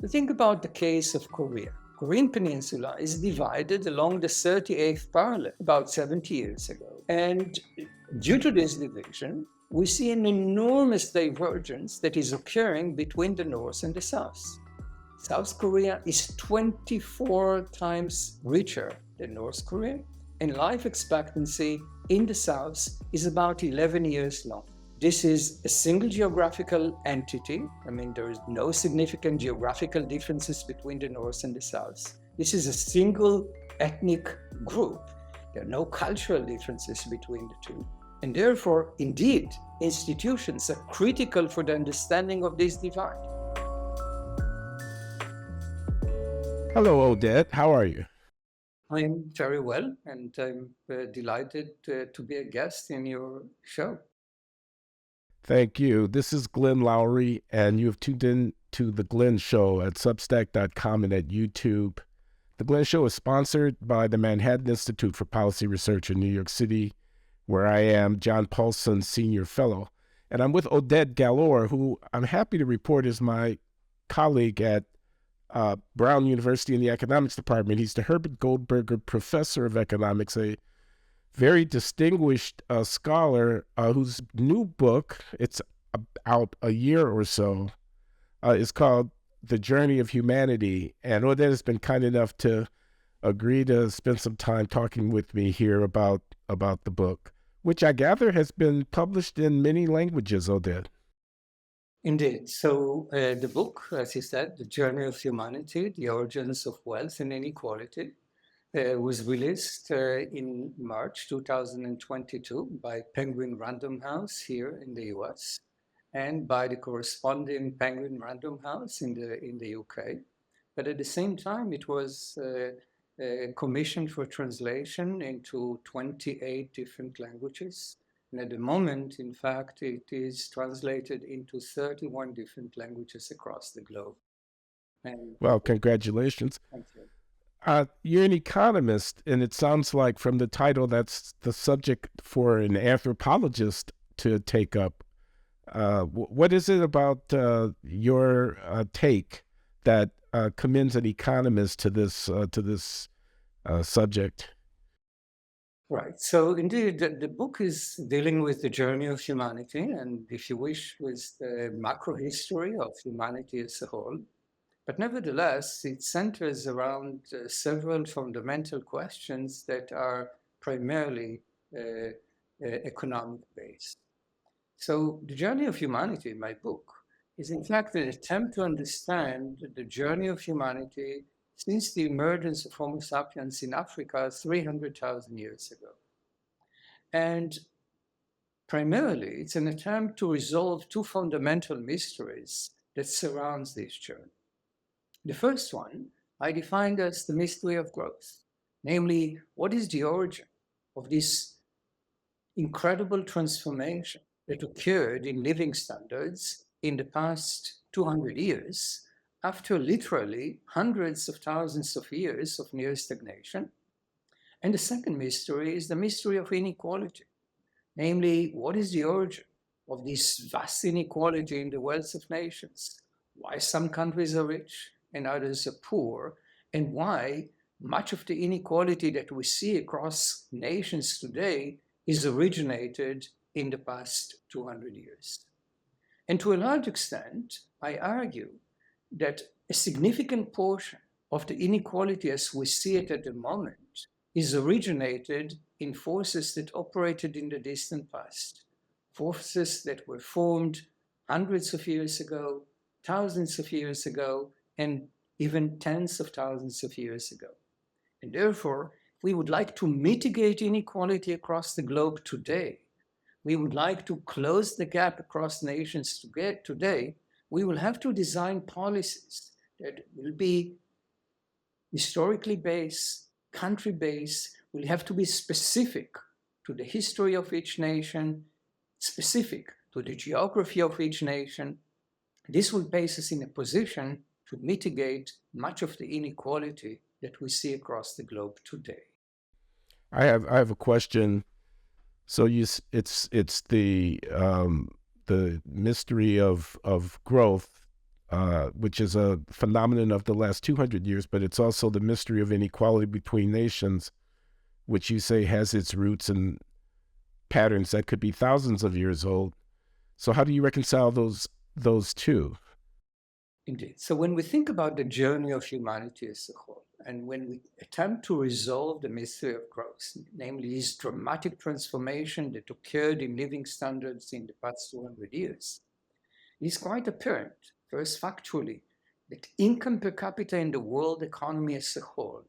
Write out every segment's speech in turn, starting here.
Think about the case of Korea. Korean Peninsula is divided along the 38th parallel about 70 years ago. And due to this division, we see an enormous divergence that is occurring between the North and the South. South Korea is 24 times richer than North Korea, and life expectancy in the South is about 11 years long. This is a single geographical entity. I mean, there is no significant geographical differences between the North and the South. This is a single ethnic group. There are no cultural differences between the two. And therefore, indeed, institutions are critical for the understanding of this divide. Hello, Oded. How are you? I'm very well, and I'm delighted to be a guest in your show. Thank you. This is Glenn Loury, and you have tuned in to The Glenn Show at Substack.com and at YouTube. The Glenn Show is sponsored by the Manhattan Institute for Policy Research in New York City, where I am John Paulson Senior Fellow. And I'm with Oded Galor, who I'm happy to report is my colleague at Brown University in the Economics Department. He's the Herbert Goldberger Professor of Economics, a very distinguished scholar whose new book, it's out a year or so, is called The Journey of Humanity. And Oded has been kind enough to agree to spend some time talking with me here about the book, which I gather has been published in many languages, Oded. Indeed. So the book, as you said, The Journey of Humanity, The Origins of Wealth and Inequality, was released in March 2022 by Penguin Random House here in the US and by the corresponding Penguin Random House in the UK. But at the same time, it was commissioned for translation into 28 different languages. And at the moment, in fact, it is translated into 31 different languages across the globe. And Well, congratulations. thank you. You're an economist, and it sounds like from the title that's the subject for an anthropologist to take up. What is it about your take that commends an economist to this subject? Right. So indeed, the book is dealing with the journey of humanity, and if you wish, with the macro history of humanity as a whole. But nevertheless, it centers around several fundamental questions that are primarily economic-based. So the journey of humanity in my book is in fact an attempt to understand the journey of humanity since the emergence of Homo sapiens in Africa 300,000 years ago. And primarily, it's an attempt to resolve two fundamental mysteries that surrounds this journey. The first one I defined as the mystery of growth, namely, what is the origin of this incredible transformation that occurred in living standards in the past 200 years after literally hundreds of thousands of years of near stagnation. And the second mystery is the mystery of inequality, namely, what is the origin of this vast inequality in the wealth of nations? Why some countries are rich and others are poor, and why much of the inequality that we see across nations today is originated in the past 200 years. And to a large extent, I argue that a significant portion of the inequality as we see it at the moment is originated in forces that operated in the distant past, forces that were formed hundreds of years ago, thousands of years ago, and even tens of thousands of years ago. And therefore, if we would like to mitigate inequality across the globe today, we would like to close the gap across nations today, we will have to design policies that will be historically based, country-based, will have to be specific to the history of each nation, specific to the geography of each nation. This will place us in a position to mitigate much of the inequality that we see across the globe today. I have a question. So it's the mystery of growth which is a phenomenon of the last 200 years, but it's also the mystery of inequality between nations, which you say has its roots in patterns that could be thousands of years old. So how do you reconcile those two? Indeed. So when we think about the journey of humanity as a whole, and when we attempt to resolve the mystery of growth, namely this dramatic transformation that occurred in living standards in the past 200 years, it is quite apparent, first factually, that income per capita in the world economy as a whole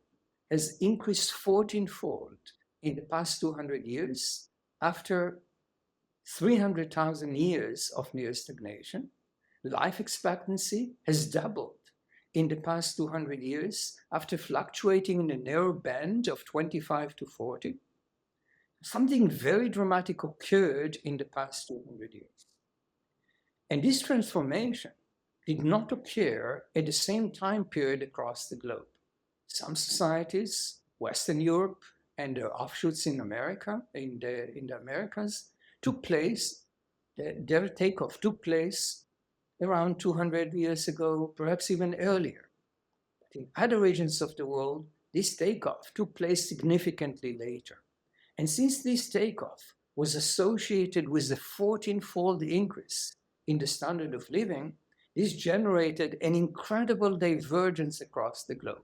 has increased 14-fold in the past 200 years after 300,000 years of near stagnation. Life expectancy has doubled in the past 200 years after fluctuating in a narrow band of 25 to 40. Something very dramatic occurred in the past 200 years. And this transformation did not occur at the same time period across the globe. Some societies, Western Europe and their offshoots in America, in the Americas, their takeoff took place around 200 years ago, perhaps even earlier. But in other regions of the world, this takeoff took place significantly later. And since this takeoff was associated with a 14-fold increase in the standard of living, this generated an incredible divergence across the globe.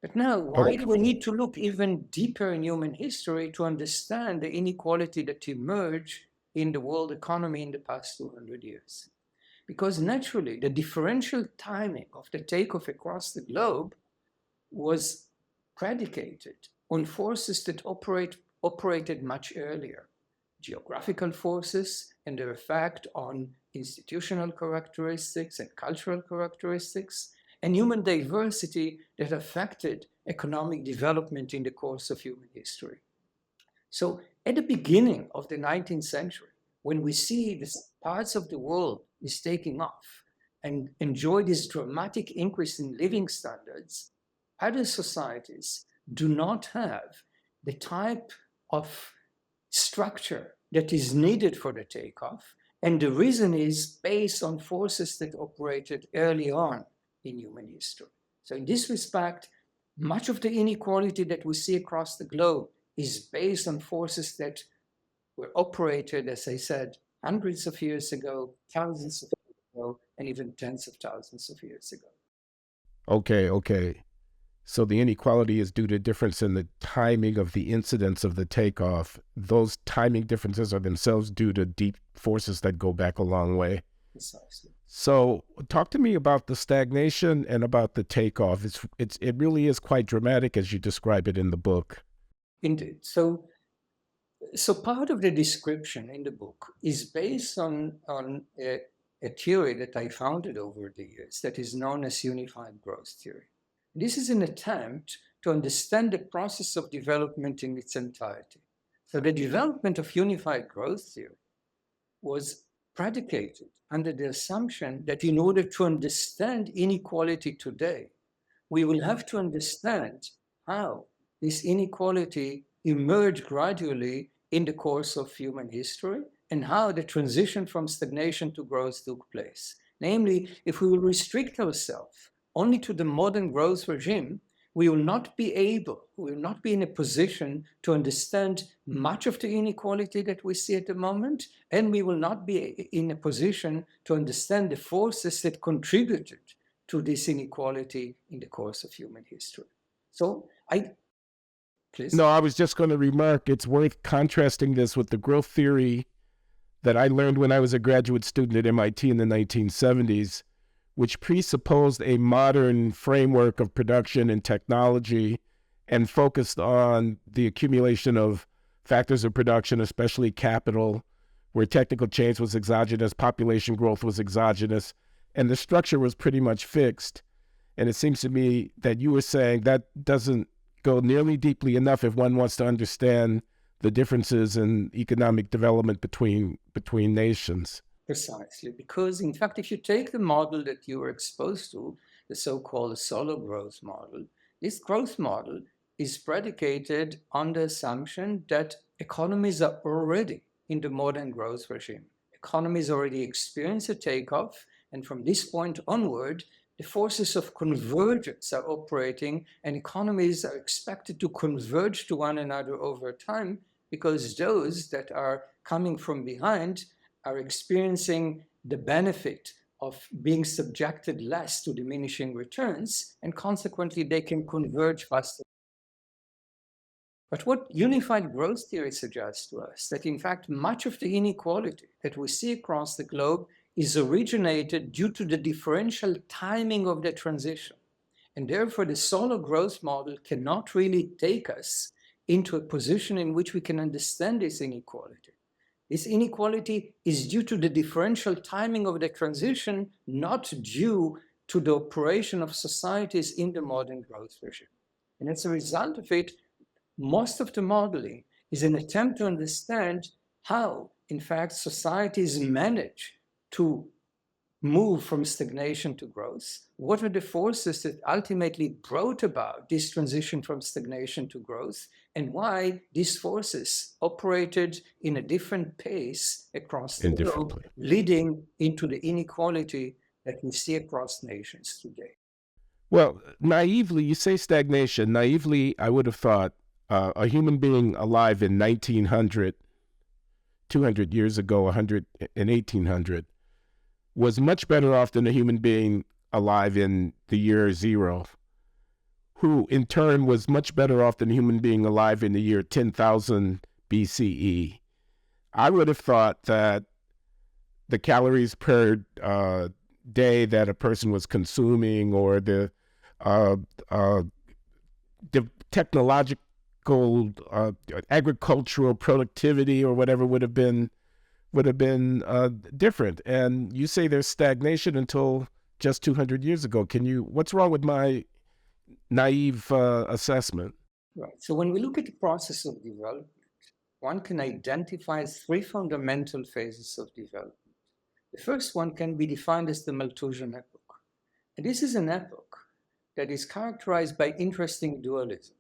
But now, why do we need to look even deeper in human history to understand the inequality that emerged in the world economy in the past 200 years? Because naturally, the differential timing of the takeoff across the globe was predicated on forces that operated much earlier. Geographical forces and their effect on institutional characteristics and cultural characteristics, and human diversity that affected economic development in the course of human history. So at the beginning of the 19th century, when we see these parts of the world is taking off and enjoy this dramatic increase in living standards, other societies do not have the type of structure that is needed for the takeoff. And the reason is based on forces that operated early on in human history. So in this respect, much of the inequality that we see across the globe is based on forces that were operated, as I said, hundreds of years ago, thousands of years ago, and even tens of thousands of years ago. Okay. So the inequality is due to difference in the timing of the incidence of the takeoff. Those timing differences are themselves due to deep forces that go back a long way. Precisely. So talk to me about the stagnation and about the takeoff. It really is quite dramatic as you describe it in the book. Indeed. So part of the description in the book is based on a theory that I founded over the years that is known as unified growth theory. This is an attempt to understand the process of development in its entirety. So the development of unified growth theory was predicated under the assumption that in order to understand inequality today, we will have to understand how this inequality emerged gradually in the course of human history and how the transition from stagnation to growth took place. Namely, if we will restrict ourselves only to the modern growth regime, we will not be in a position to understand much of the inequality that we see at the moment, and we will not be in a position to understand the forces that contributed to this inequality in the course of human history. So please. No, I was just going to remark, it's worth contrasting this with the growth theory that I learned when I was a graduate student at MIT in the 1970s, which presupposed a modern framework of production and technology and focused on the accumulation of factors of production, especially capital, where technical change was exogenous, population growth was exogenous, and the structure was pretty much fixed. And it seems to me that you were saying that doesn't go nearly deeply enough if one wants to understand the differences in economic development between nations. Precisely, because in fact, if you take the model that you were exposed to, the so-called solo growth model, this growth model is predicated on the assumption that economies are already in the modern growth regime. Economies already experience a takeoff, And from this point onward, the forces of convergence are operating, and economies are expected to converge to one another over time, because those that are coming from behind are experiencing the benefit of being subjected less to diminishing returns, and consequently they can converge faster. But what unified growth theory suggests to us that in fact much of the inequality that we see across the globe is originated due to the differential timing of the transition. And therefore the solo growth model cannot really take us into a position in which we can understand this inequality. This inequality is due to the differential timing of the transition, not due to the operation of societies in the modern growth regime. And as a result of it, most of the modeling is an attempt to understand how, in fact, societies manage to move from stagnation to growth. What are the forces that ultimately brought about this transition from stagnation to growth, and why these forces operated in a different pace across the globe, Indifferently. leading into the inequality that we see across nations today. Well, naively, you say stagnation. Naively, I would have thought a human being alive in 1900, 200 years ago, 100 in 1800, was much better off than a human being alive in the year zero, who in turn was much better off than a human being alive in the year 10,000 BCE. I would have thought that the calories per day that a person was consuming, or uh, uh, the technological agricultural productivity or whatever would have been different. And you say there's stagnation until just 200 years ago. What's wrong with my naive assessment? Right. So when we look at the process of development, one can identify three fundamental phases of development. The first one can be defined as the Malthusian epoch. And this is an epoch that is characterized by interesting dualism.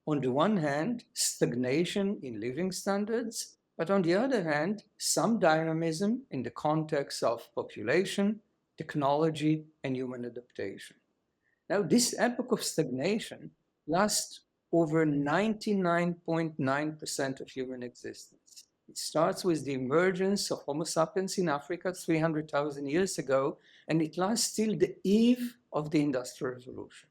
On the one hand, stagnation in living standards, but on the other hand, some dynamism in the context of population, technology, and human adaptation. Now, this epoch of stagnation lasts over 99.9% of human existence. It starts with the emergence of Homo sapiens in Africa 300,000 years ago, and it lasts till the eve of the Industrial Revolution.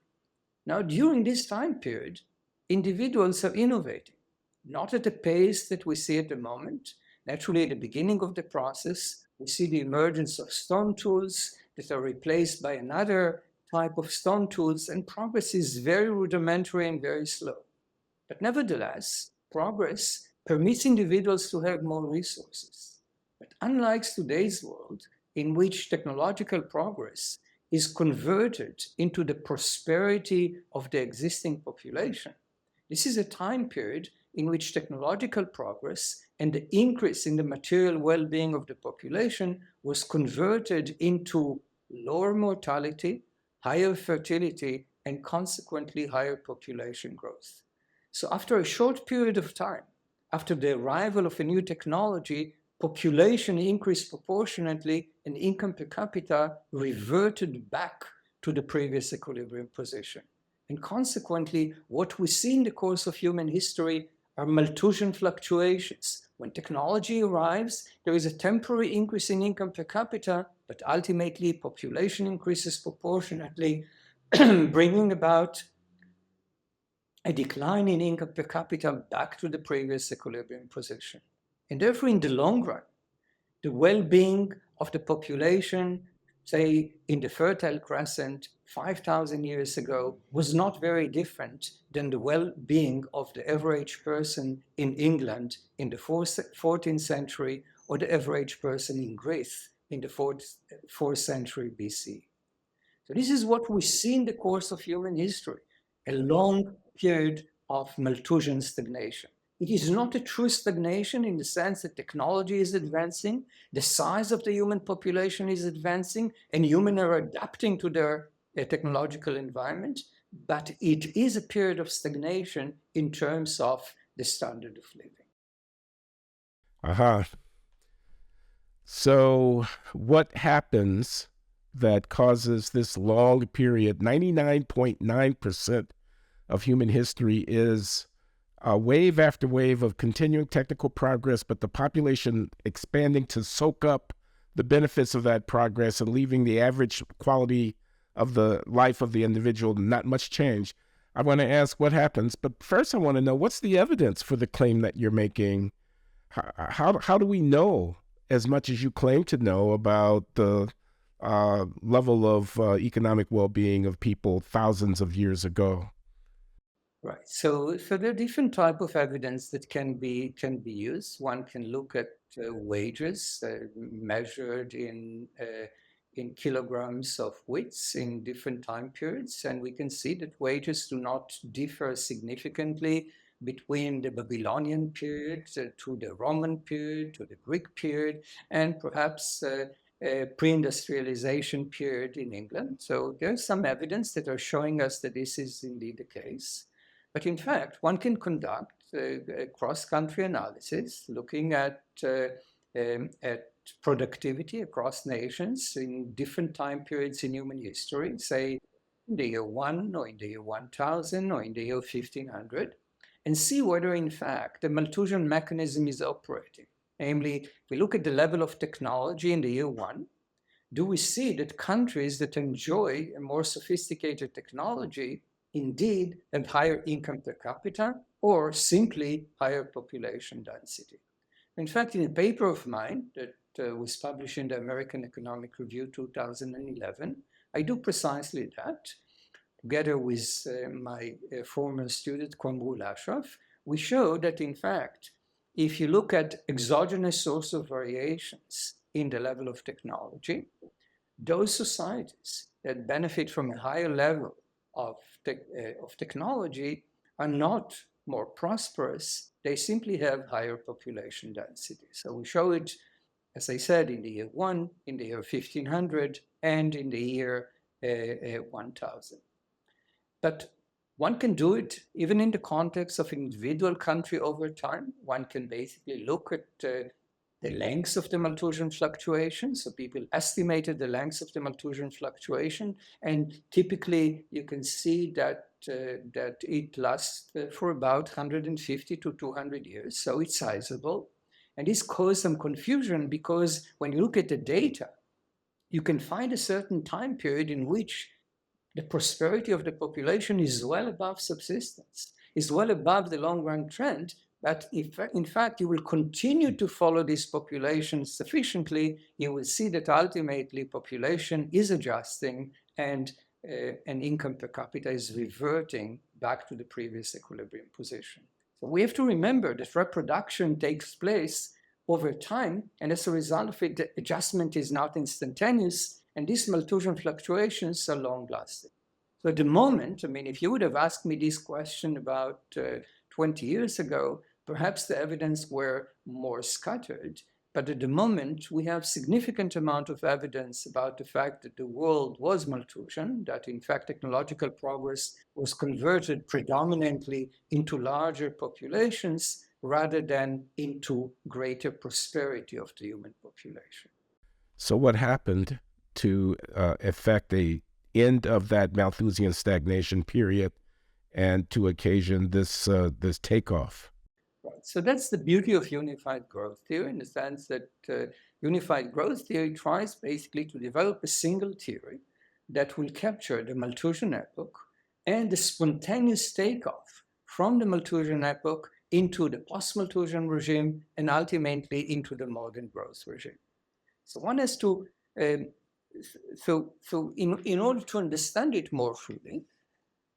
Now, during this time period, individuals are innovating, not at the pace that we see at the moment. Naturally, at the beginning of the process, we see the emergence of stone tools that are replaced by another type of stone tools, and progress is very rudimentary and very slow. But nevertheless, progress permits individuals to have more resources. But unlike today's world, in which technological progress is converted into the prosperity of the existing population, this is a time period in which technological progress and the increase in the material well-being of the population was converted into lower mortality, higher fertility, and consequently higher population growth. So after a short period of time, after the arrival of a new technology, population increased proportionately and income per capita reverted back to the previous equilibrium position. And consequently, what we see in the course of human history are Malthusian fluctuations. When technology arrives, there is a temporary increase in income per capita, but ultimately population increases proportionately, bringing about a decline in income per capita back to the previous equilibrium position. And therefore, in the long run, the well-being of the population, say in the Fertile Crescent 5,000 years ago, was not very different than the well-being of the average person in England in the 14th century, or the average person in Greece in the 4th century BC. So this is what we see in the course of human history, a long period of Malthusian stagnation. It is not a true stagnation in the sense that technology is advancing, the size of the human population is advancing, and humans are adapting to their technological environment, but it is a period of stagnation in terms of the standard of living. Uh-huh. So what happens that causes this long period. 99.9% of human history is wave after wave of continuing technical progress, but the population expanding to soak up the benefits of that progress and leaving the average quality of the life of the individual not much change. I want to ask what happens, but first I want to know what's the evidence for the claim that you're making. How do we know as much as you claim to know about the level of economic well-being of people thousands of years ago? Right. So there are different type of evidence that can be used. One can look at wages measured in kilograms of wheat in different time periods, and we can see that wages do not differ significantly between the Babylonian period to the Roman period to the Greek period, and perhaps pre-industrialization period in England. So there's some evidence that are showing us that this is indeed the case. But in fact, one can conduct a cross-country analysis looking at productivity across nations in different time periods in human history, say in the year 1 or in the year 1000 or in the year 1500, and see whether in fact the Malthusian mechanism is operating. Namely, if we look at the level of technology in the year 1, do we see that countries that enjoy a more sophisticated technology indeed have higher income per capita or simply higher population density? In fact, in a paper of mine that was published in the American Economic Review 2011, I do precisely that. Together with my former student, Kwamrul Ashraf, we show that in fact, if you look at exogenous source of variations in the level of technology, those societies that benefit from a higher level of technology are not more prosperous. They simply have higher population density. So we show it, as I said, in the year 1, in the year 1500, and in the year 1000. But one can do it even in the context of individual country over time. One can basically look at the lengths of the Malthusian fluctuation. So people estimated the lengths of the Malthusian fluctuation, and typically you can see that that it lasts for about 150 to 200 years. So it's sizable, and this caused some confusion because when you look at the data, you can find a certain time period in which the prosperity of the population is well above subsistence, is well above the long-run trend. But if, in fact, you will continue to follow this population sufficiently, you will see that ultimately population is adjusting and income per capita is reverting back to the previous equilibrium position. So we have to remember that reproduction takes place over time, and as a result of it, the adjustment is not instantaneous, and these Malthusian fluctuations are long-lasting. So at the moment, I mean, if you would have asked me this question about 20 years ago, perhaps the evidence were more scattered. But at the moment, we have significant amount of evidence about the fact that the world was Malthusian, that in fact technological progress was converted predominantly into larger populations rather than into greater prosperity of the human population. So what happened to affect the end of that Malthusian stagnation period and to occasion this this takeoff? Right. So that's the beauty of unified growth theory, in the sense that unified growth theory tries basically to develop a single theory that will capture the Malthusian epoch and the spontaneous takeoff from the Malthusian epoch into the post-Malthusian regime and ultimately into the modern growth regime. So one has to, in order to understand it more fully,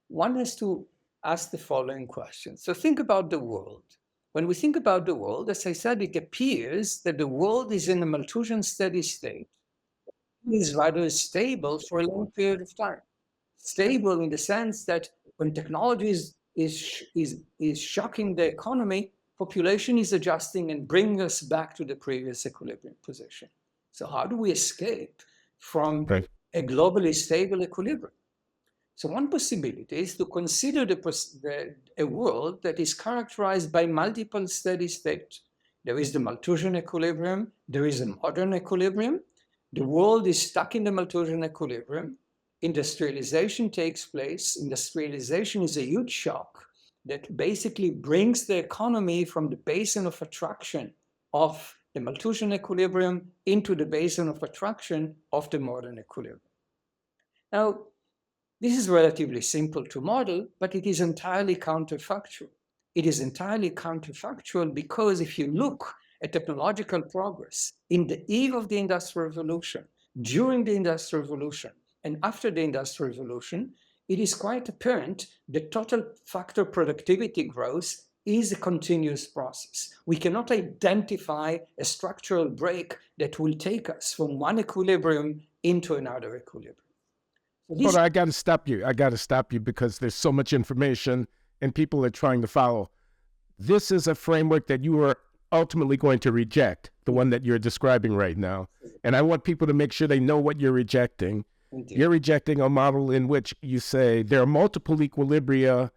one has to ask the following question. So think about the world. When we think about the world, as I said, it appears that the world is in a Malthusian steady state. It is rather stable for a long period of time. Stable in the sense that when technology is shocking the economy, population is adjusting and bringing us back to the previous equilibrium position. So how do we escape from Right. a globally stable equilibrium? So one possibility is to consider a world that is characterized by multiple steady states. There is the Malthusian equilibrium, there is a modern equilibrium, The world is stuck in the Malthusian equilibrium. Industrialization takes place. Industrialization is a huge shock that basically brings the economy from the basin of attraction of the Malthusian equilibrium into the basin of attraction of the modern equilibrium. Now, this is relatively simple to model, but it is entirely counterfactual. It is entirely counterfactual because if you look at technological progress in the eve of the Industrial Revolution, during the Industrial Revolution, and after the Industrial Revolution, it is quite apparent that total factor productivity growth is a continuous process. We cannot identify a structural break that will take us from one equilibrium into another equilibrium. So Hold this on, I got to stop you. I got to stop you because there's so much information and people are trying to follow. This is a framework that you are ultimately going to reject, the one that you're describing right now. And I want people to make sure they know what you're rejecting. Indeed. You're rejecting a model in which you say there are multiple equilibria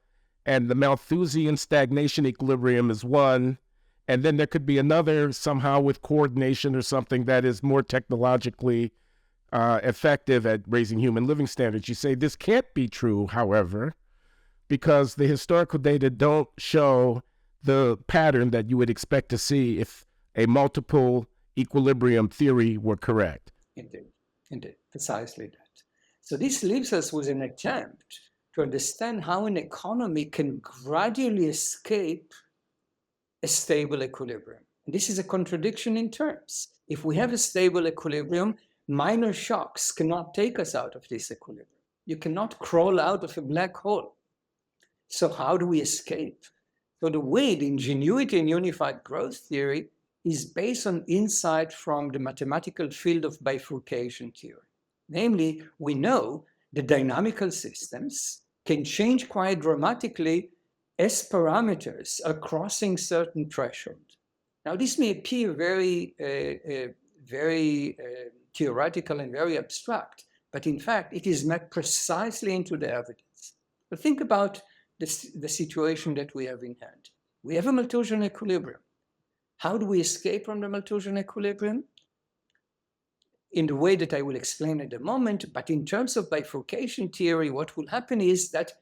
and the Malthusian stagnation equilibrium is one. And then there could be another somehow with coordination or something that is more technologically effective at raising human living standards. You say this can't be true, however, because the historical data don't show the pattern that you would expect to see if a multiple equilibrium theory were correct. Indeed, precisely that. So this leaves us with an attempt to understand how an economy can gradually escape a stable equilibrium. And this is a contradiction in terms. If we have a stable equilibrium, minor shocks cannot take us out of this equilibrium. You cannot crawl out of a black hole. So how do we escape? So the way the ingenuity in unified growth theory is based on insight from the mathematical field of bifurcation theory. Namely, we know the dynamical systems can change quite dramatically as parameters are crossing certain thresholds. Now, this may appear very theoretical and very abstract, but in fact, it is mapped precisely into the evidence. But think about the situation that we have in hand. We have a Malthusian equilibrium. How do we escape from the Malthusian equilibrium? In the way that I will explain at the moment, but in terms of bifurcation theory, what will happen is that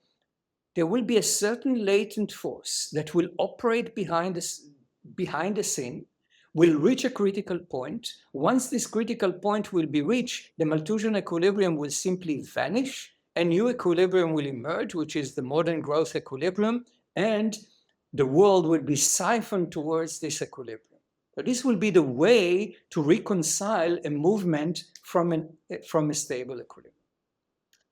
there will be a certain latent force that will operate behind the scene, will reach a critical point. Once this critical point will be reached, the Malthusian equilibrium will simply vanish, a new equilibrium will emerge, which is the modern growth equilibrium, and the world will be siphoned towards this equilibrium. So this will be the way to reconcile a movement from a stable equilibrium.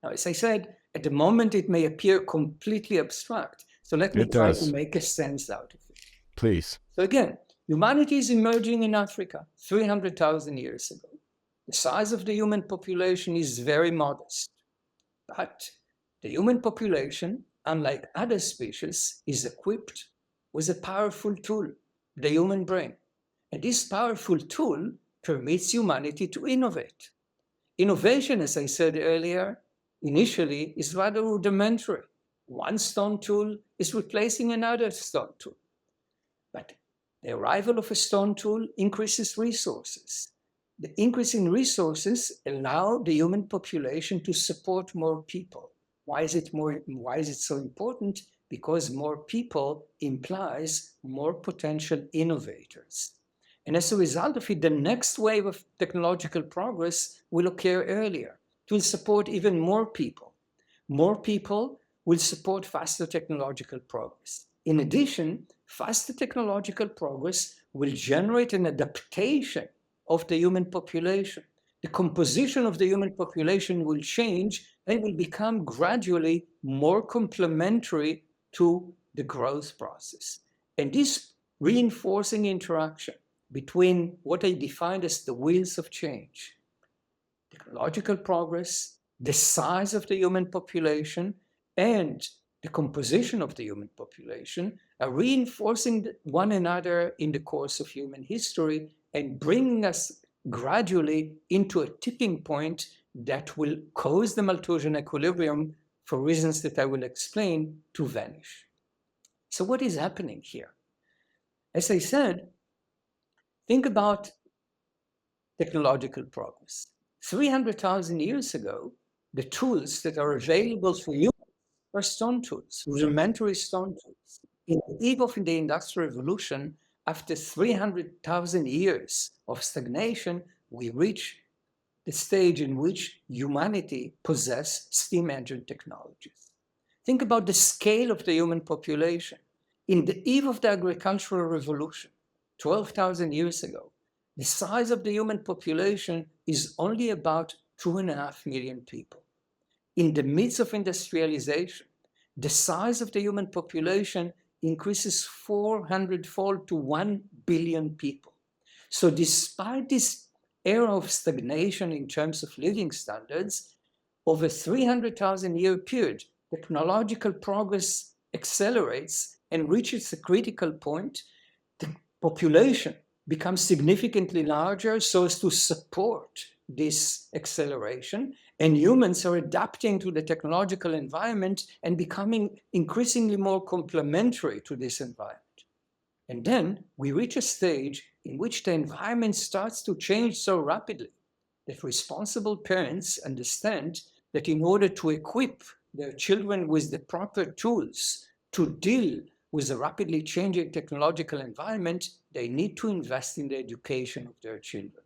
Now, as I said, at the moment it may appear completely abstract. So let me try to make a sense out of it. Please. So again, humanity is emerging in Africa 300,000 years ago. The size of the human population is very modest. But the human population, unlike other species, is equipped with a powerful tool, the human brain. And this powerful tool permits humanity to innovate. Innovation, as I said earlier, initially is rather rudimentary. One stone tool is replacing another stone tool. But the arrival of a stone tool increases resources. The increase in resources allow the human population to support more people. Why is it so important? Because more people implies more potential innovators. And as a result of it, the next wave of technological progress will occur earlier. It will support even more people. More people will support faster technological progress. In addition, faster technological progress will generate an adaptation of the human population. The composition of the human population will change and will become gradually more complementary to the growth process. And this reinforcing interaction between what I defined as the wheels of change, technological progress, the size of the human population, and the composition of the human population are reinforcing one another in the course of human history and bringing us gradually into a tipping point that will cause the Malthusian equilibrium, for reasons that I will explain, to vanish. So what is happening here? As I said, think about technological progress. 300,000 years ago, the tools that are available for humans are stone tools, rudimentary stone tools. In the eve of the Industrial Revolution, after 300,000 years of stagnation, we reach the stage in which humanity possesses steam engine technologies. Think about the scale of the human population. In the eve of the agricultural revolution, 12,000 years ago, the size of the human population is only about 2.5 million people. In the midst of industrialization, the size of the human population increases 400-fold to 1 billion people. So despite this era of stagnation in terms of living standards, over 300,000 year period, technological progress accelerates and reaches a critical point. The population becomes significantly larger so as to support this acceleration, and humans are adapting to the technological environment and becoming increasingly more complementary to this environment. And then we reach a stage in which the environment starts to change so rapidly that responsible parents understand that in order to equip their children with the proper tools to deal with a rapidly changing technological environment, they need to invest in the education of their children.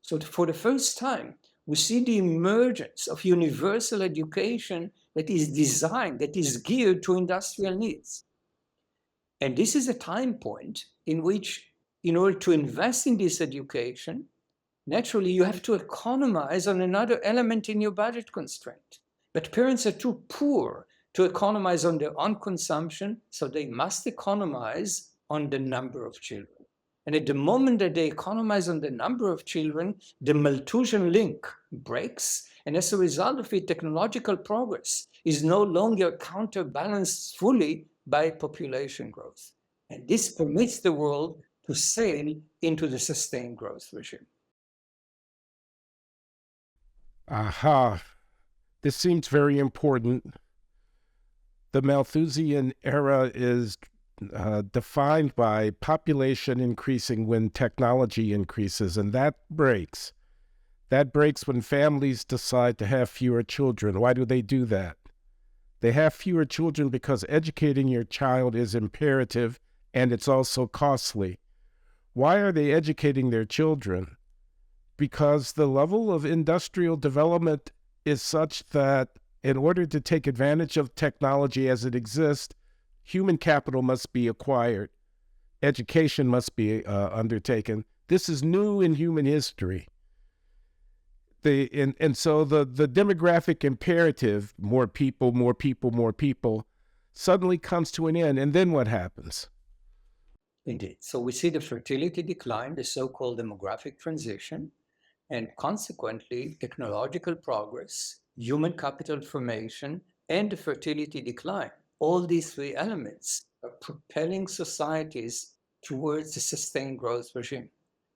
So for the first time, we see the emergence of universal education that is designed, that is geared to industrial needs. And this is a time point in which, in order to invest in this education, naturally you have to economize on another element in your budget constraint. But parents are too poor to economize on their own consumption, so they must economize on the number of children. And at the moment that they economize on the number of children, the Malthusian link breaks. And as a result of it, technological progress is no longer counterbalanced fully by population growth. And this permits the world to sail into the sustained growth regime. Aha. This seems very important. The Malthusian era is defined by population increasing when technology increases, and that breaks. That breaks when families decide to have fewer children. Why do they do that? They have fewer children because educating your child is imperative and it's also costly. Why are they educating their children? Because the level of industrial development is such that in order to take advantage of technology as it exists, human capital must be acquired. Education must be undertaken. This is new in human history. So the demographic imperative, more people, more people, more people, suddenly comes to an end. And then what happens? Indeed. So we see the fertility decline, the so-called demographic transition, and consequently technological progress, human capital formation, and the fertility decline. All these three elements are propelling societies towards a sustained growth regime.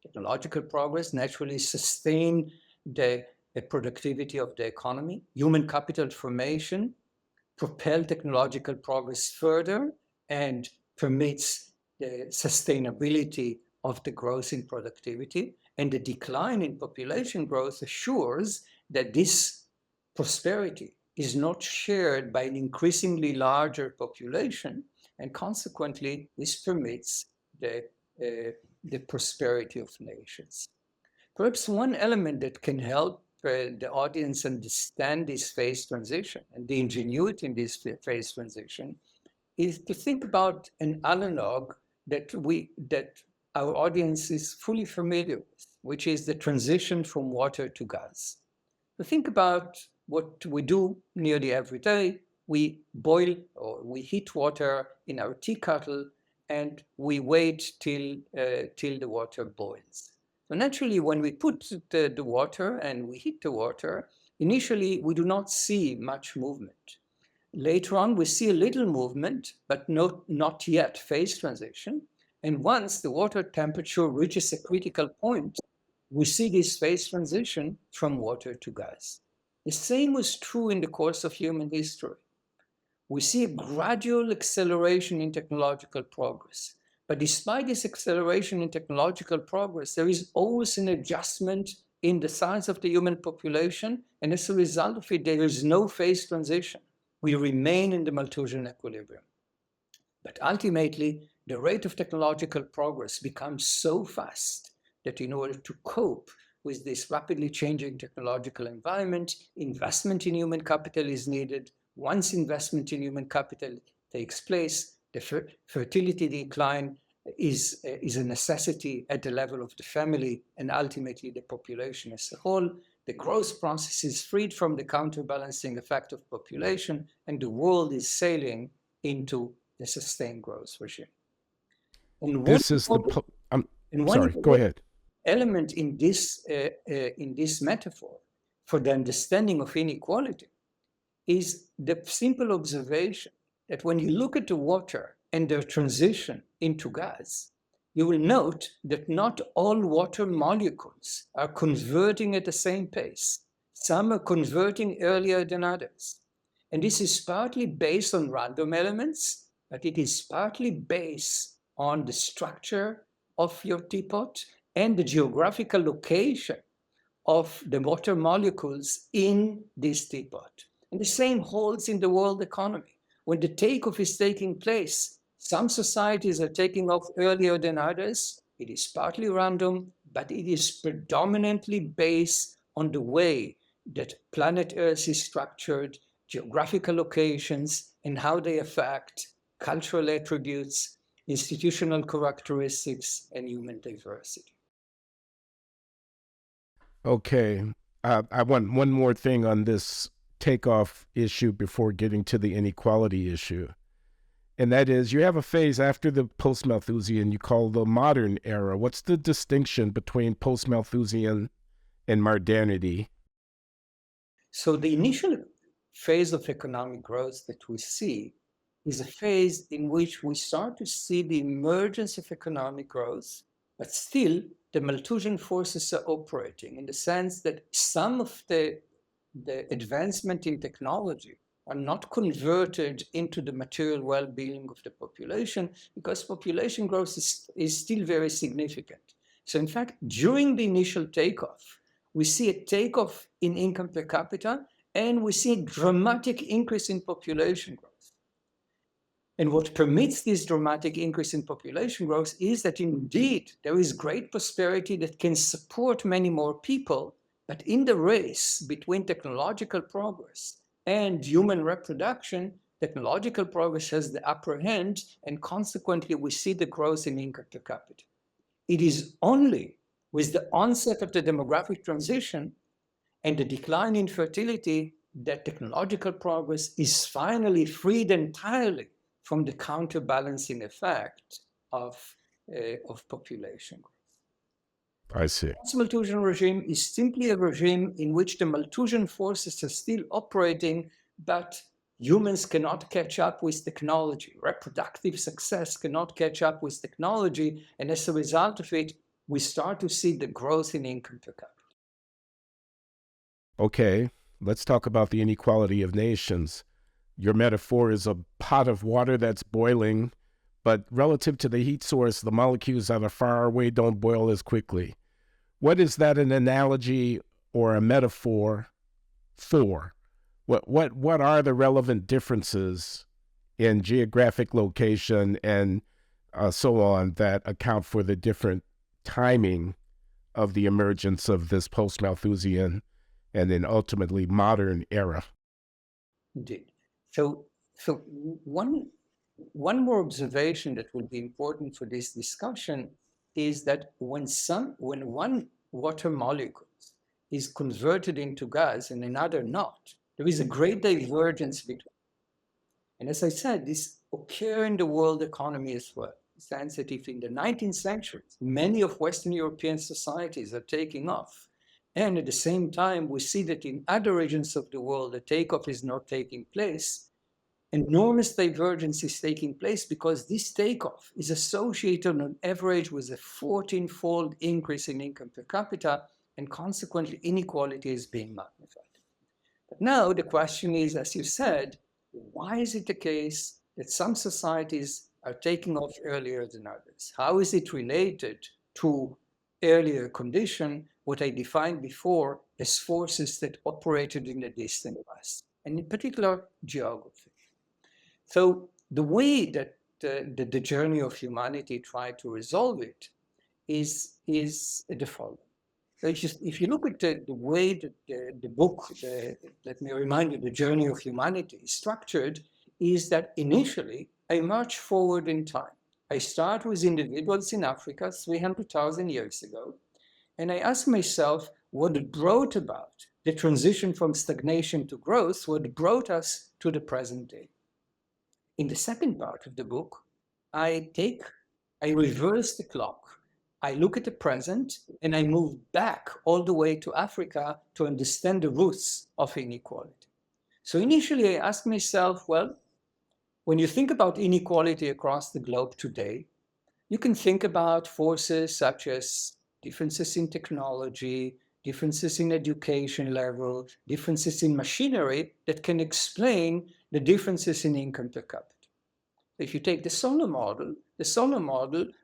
Technological progress naturally sustain the productivity of the economy. Human capital formation propel technological progress further and permits the sustainability of the growth in productivity. And the decline in population growth assures that this prosperity is not shared by an increasingly larger population, and consequently, this permits the prosperity of nations. Perhaps one element that can help the audience understand this phase transition and the ingenuity in this phase transition is to think about an analog that our audience is fully familiar with, which is the transition from water to gas. So think about what we do nearly every day. We boil or we heat water in our tea kettle and we wait till the water boils. So naturally, when we put the water and we heat the water, initially we do not see much movement. Later on, we see a little movement, but not yet phase transition. And once the water temperature reaches a critical point, we see this phase transition from water to gas. The same was true in the course of human history. We see a gradual acceleration in technological progress. But despite this acceleration in technological progress, there is always an adjustment in the size of the human population, and as a result of it, there is no phase transition. We remain in the Malthusian equilibrium. But ultimately, the rate of technological progress becomes so fast that in order to cope with this rapidly changing technological environment, investment in human capital is needed. Once investment in human capital takes place, the fertility decline is a necessity at the level of the family and ultimately the population as a whole. The growth process is freed from the counterbalancing effect of population, and the world is sailing into the sustained growth regime. And one, This is the. I'm and one sorry. Go ahead. element in this metaphor for the understanding of inequality is the simple observation that when you look at the water and their transition into gas, you will note that not all water molecules are converting at the same pace. Some are converting earlier than others. And this is partly based on random elements, but it is partly based on the structure of your teapot and the geographical location of the water molecules in this teapot. And the same holds in the world economy. When the takeoff is taking place, some societies are taking off earlier than others. It is partly random, but it is predominantly based on the way that planet Earth is structured, geographical locations, and how they affect cultural attributes, institutional characteristics, and human diversity. Okay. I want one more thing on this takeoff issue before getting to the inequality issue. And that is, you have a phase after the post-Malthusian you call the modern era. What's the distinction between post-Malthusian and modernity? So the initial phase of economic growth that we see is a phase in which we start to see the emergence of economic growth, but still the Malthusian forces are operating in the sense that some of the advancement in technology are not converted into the material well-being of the population because population growth is still very significant. So in fact, during the initial takeoff, we see a takeoff in income per capita and we see a dramatic increase in population growth. And what permits this dramatic increase in population growth is that indeed there is great prosperity that can support many more people, but in the race between technological progress and human reproduction, technological progress has the upper hand, and consequently we see the growth in income per capita. It is only with the onset of the demographic transition and the decline in fertility that technological progress is finally freed entirely from the counterbalancing effect of population growth. I see. The Malthusian regime is simply a regime in which the Malthusian forces are still operating, but humans cannot catch up with technology. Reproductive success cannot catch up with technology, and as a result of it, we start to see the growth in income per capita. Okay, let's talk about the inequality of nations. Your metaphor is a pot of water that's boiling, but relative to the heat source, the molecules that are far away don't boil as quickly. What is that an analogy or a metaphor for? What are the relevant differences in geographic location and so on that account for the different timing of the emergence of this post-Malthusian and then ultimately modern era? Indeed. So one more observation that will be important for this discussion is that when one water molecule is converted into gas and another not, there is a great divergence between. And as I said, this occurs in the world economy as well. In the sense that if in the 19th century, many of Western European societies are taking off, and at the same time, we see that in other regions of the world, the takeoff is not taking place, enormous divergence is taking place because this takeoff is associated on average with a 14-fold increase in income per capita, and consequently inequality is being magnified. But now the question is, as you said, why is it the case that some societies are taking off earlier than others? How is it related to earlier condition? what I defined before as forces that operated in the distant past, and in particular, geography. So the way that the journey of humanity tried to resolve it is the following. So if you look at the way that the book, let me remind you, The Journey of Humanity is structured, is that initially I march forward in time. I start with individuals in Africa 300,000 years ago, and I ask myself what brought about the transition from stagnation to growth, what brought us to the present day. In the second part of the book, I reverse the clock. I look at the present and I move back all the way to Africa to understand the roots of inequality. So initially, I asked myself, well, when you think about inequality across the globe today, you can think about forces such as differences in technology, differences in education level, differences in machinery that can explain the differences in income per capita. If you take the solar model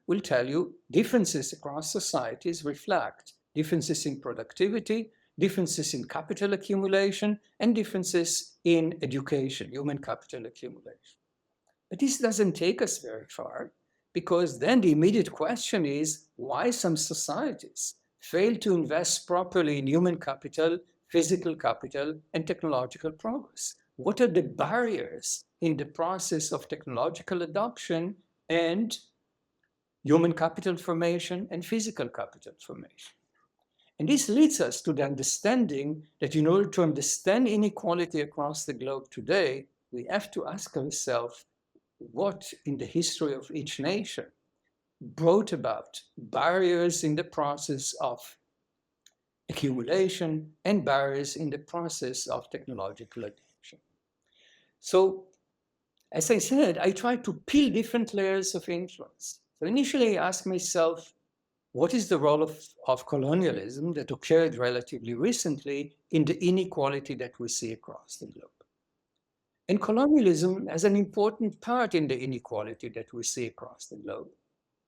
will tell you differences across societies reflect differences in productivity, differences in capital accumulation, and differences in education, human capital accumulation. But this doesn't take us very far, because then the immediate question is why some societies fail to invest properly in human capital, physical capital, and technological progress. What are the barriers in the process of technological adoption and human capital formation and physical capital formation? And this leads us to the understanding that in order to understand inequality across the globe today, we have to ask ourselves what in the history of each nation brought about barriers in the process of accumulation and barriers in the process of technological adoption. So, as I said, I tried to peel different layers of influence. So initially I asked myself, what is the role of colonialism that occurred relatively recently in the inequality that we see across the globe? And colonialism has an important part in the inequality that we see across the globe.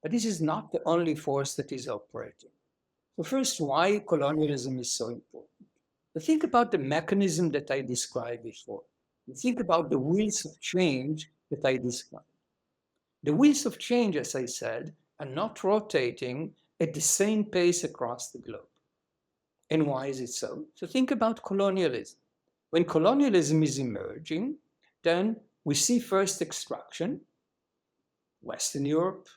But this is not the only force that is operating. So first, why colonialism is so important? But think about the mechanism that I described before. Think about the wheels of change that I described. The wheels of change, as I said, are not rotating at the same pace across the globe. And why is it so? So think about colonialism. When colonialism is emerging, then we see first extraction. Western Europe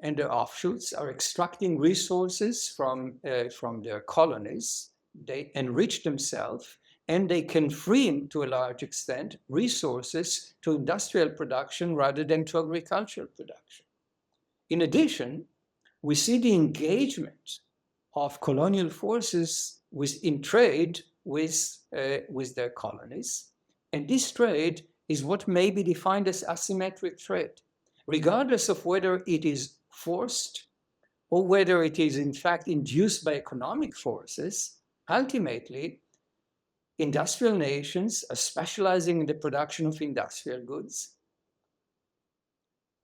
and their offshoots are extracting resources from their colonies. They enrich themselves and they can free, to a large extent, resources to industrial production rather than to agricultural production. In addition, we see the engagement of colonial forces in trade with their colonies. And this trade is what may be defined as asymmetric trade. Regardless of whether it is forced or whether it is in fact induced by economic forces, ultimately, industrial nations are specializing in the production of industrial goods.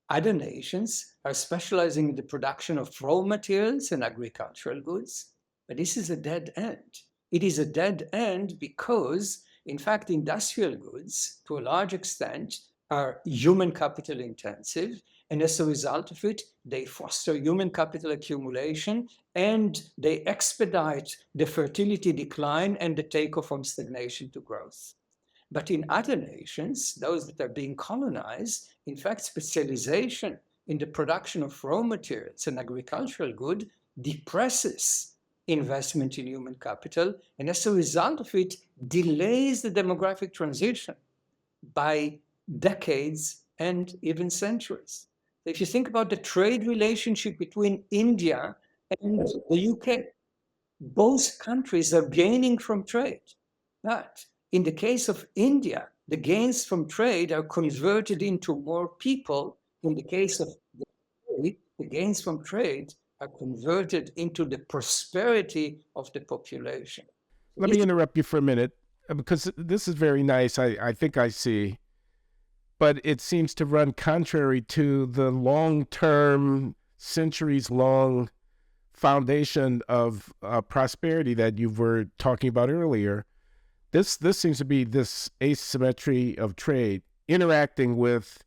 Other nations are specializing in the production of raw materials and agricultural goods, but this is a dead end. It is a dead end because, in fact, industrial goods, to a large extent, are human capital intensive, and as a result of it, they foster human capital accumulation and they expedite the fertility decline and the takeoff from stagnation to growth. But in other nations, those that are being colonized, in fact, specialization in the production of raw materials and agricultural goods depresses investment in human capital, and as a result of it, delays the demographic transition by decades and even centuries. If you think about the trade relationship between India and the UK, both countries are gaining from trade. But in the case of India, the gains from trade are converted into more people. In the case of the gains from trade are converted into the prosperity of the population. Let me interrupt you for a minute because this is very nice. I think I see, but it seems to run contrary to the long-term, centuries-long foundation of prosperity that you were talking about earlier, this seems to be this asymmetry of trade interacting with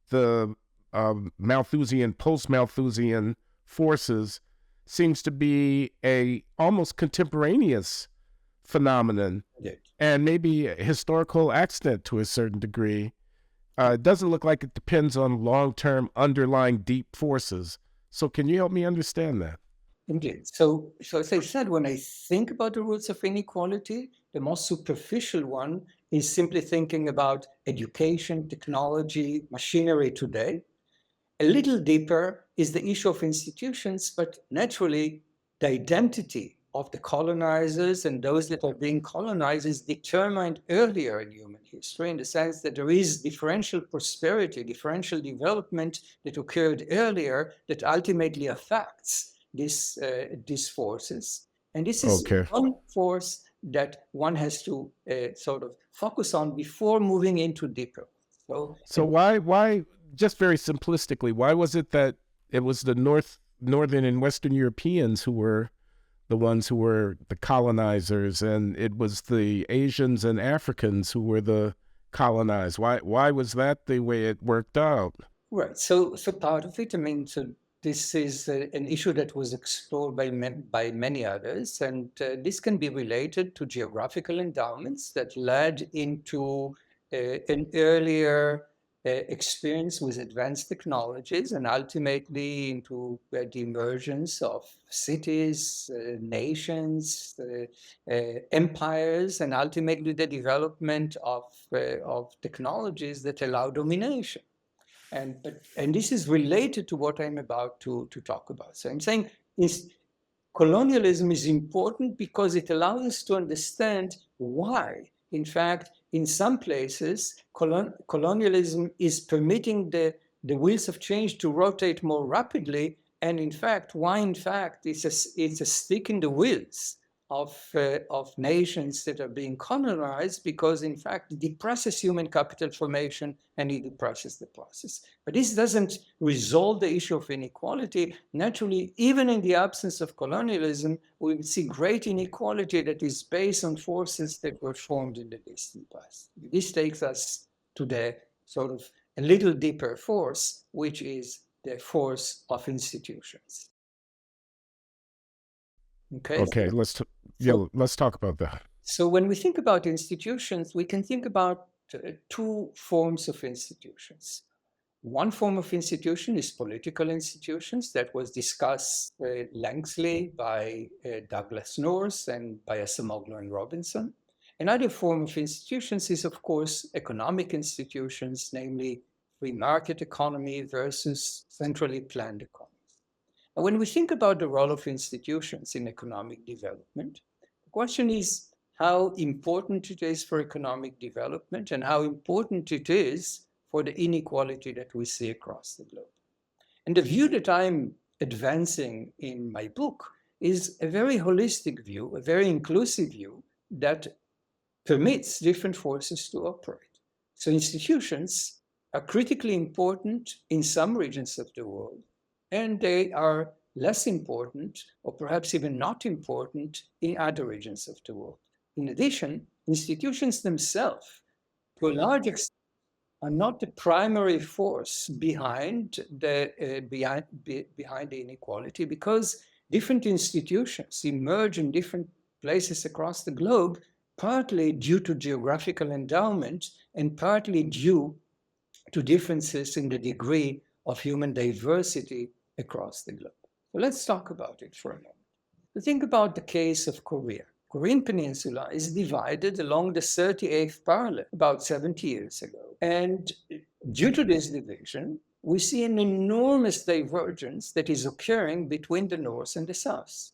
the Malthusian, post-Malthusian forces seems to be a almost contemporaneous phenomenon Indeed. and maybe a historical accident to a certain degree. It doesn't look like it depends on long-term underlying deep forces. So can you help me understand that? Indeed. So as I said, when I think about the roots of inequality, the most superficial one is simply thinking about education, technology, machinery today. A little deeper is the issue of institutions, but naturally, the identity of the colonizers and those that are being colonized is determined earlier in human history, in the sense that there is differential prosperity, differential development that occurred earlier that ultimately affects these forces. And this is Okay. one force that one has to sort of focus on before moving into deeper. So, So why just very simplistically, why was it that it was the northern and western Europeans who were the ones who were the colonizers, and it was the Asians and Africans who were the colonized? Why was that the way it worked out? right. So part of it, I mean, so this is an issue that was explored by many others, and this can be related to geographical endowments that led into an earlier experience with advanced technologies, and ultimately into the emergence of cities, nations, empires, and ultimately the development of technologies that allow domination. And this is related to what I'm about to talk about. So I'm saying is colonialism is important because it allows us to understand why, in fact, in some places, colonialism is permitting the wheels of change to rotate more rapidly. And in fact, why, in fact, it's a stick in the wheels of nations that are being colonized, because in fact it depresses human capital formation and it depresses the process. But this doesn't resolve the issue of inequality. Naturally, even in the absence of colonialism, we see great inequality that is based on forces that were formed in the distant past. This takes us to the sort of a little deeper force, which is the force of institutions. Okay, Okay, so let's talk about that. So when we think about institutions, we can think about two forms of institutions. One form of institution is political institutions that was discussed lengthily by Douglas North and by Acemoglu and Robinson. Another form of institutions is, of course, economic institutions, namely free market economy versus centrally planned economy. And when we think about the role of institutions in economic development, the question is how important it is for economic development and how important it is for the inequality that we see across the globe. And the view that I'm advancing in my book is a very holistic view, a very inclusive view that permits different forces to operate. So institutions are critically important in some regions of the world, and they are less important, or perhaps even not important, in other regions of the world. In addition, institutions themselves, to a large extent, are not the primary force behind the inequality, because different institutions emerge in different places across the globe, partly due to geographical endowment and partly due to differences in the degree of human diversity across the globe. So let's talk about it for a moment. So think about the case of Korea. Korean Peninsula is divided along the 38th parallel about 70 years ago. And due to this division, we see an enormous divergence that is occurring between the North and the South.